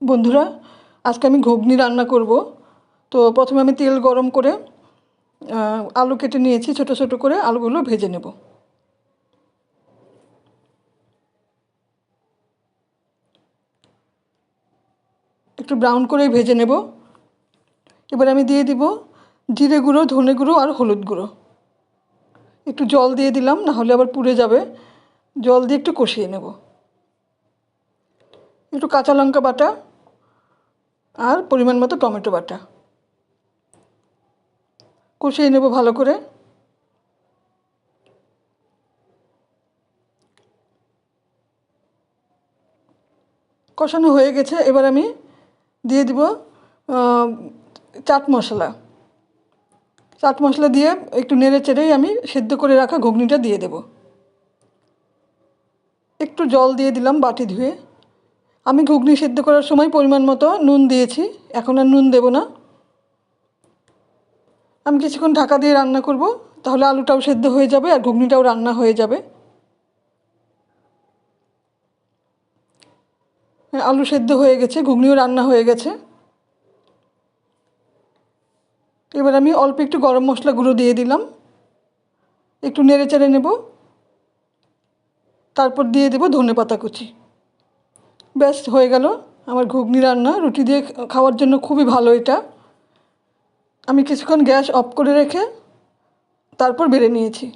বন্ধুরা, আজকে আমি ঘুগনি রান্না করব। তো প্রথমে আমি তেল গরম করে আলু কেটে নিয়েছি, ছোট ছোট করে আলুগুলো ভেজে নেব। একটু ব্রাউন করে ভেজে নেব। এবার আমি দিয়ে দিব জিরে গুঁড়ো, ধনে গুঁড়ো আর হলুদ গুঁড়ো। একটু জল দিয়ে দিলাম, না হলে আবার পুড়ে যাবে। জল দিয়ে একটু কষিয়ে নেব। একটু কাঁচা লঙ্কা বাটা আর পরিমাণ মতো টমেটো বাটা কষিয়ে নেব ভালো করে। কষানো হয়ে গেছে। এবার আমি দিয়ে দিব চাট মশলা। চাট মশলা দিয়ে একটু নেড়ে চেড়েই আমি সেদ্ধ করে রাখা ঘুগনিটা দিয়ে দেব। একটু জল দিয়ে দিলাম বাটি ধুয়ে। আমি ঘুগনি সেদ্ধ করার সময় পরিমাণ মতো নুন দিয়েছি, এখন আর নুন দেব না। আমি কিছুক্ষণ ঢাকা দিয়ে রান্না করব, তাহলে আলুটাও সেদ্ধ হয়ে যাবে আর ঘুগনিটাও রান্না হয়ে যাবে। আলু সেদ্ধ হয়ে গেছে, ঘুগনিও রান্না হয়ে গেছে। এবার আমি অল্প একটু গরম মশলা গুঁড়ো দিয়ে দিলাম, একটু নেড়ে চেড়ে নেব। তারপর দিয়ে দেব ধনেপাতা কুচি। ব্যাস হয়ে গেল আমার ঘুগনি রান্না। রুটি দিয়ে খাওয়ার জন্য খুবই ভালো এটা। আমি কিছুক্ষণ গ্যাস অফ করে রেখে তারপর বেড়ে নিয়েছি।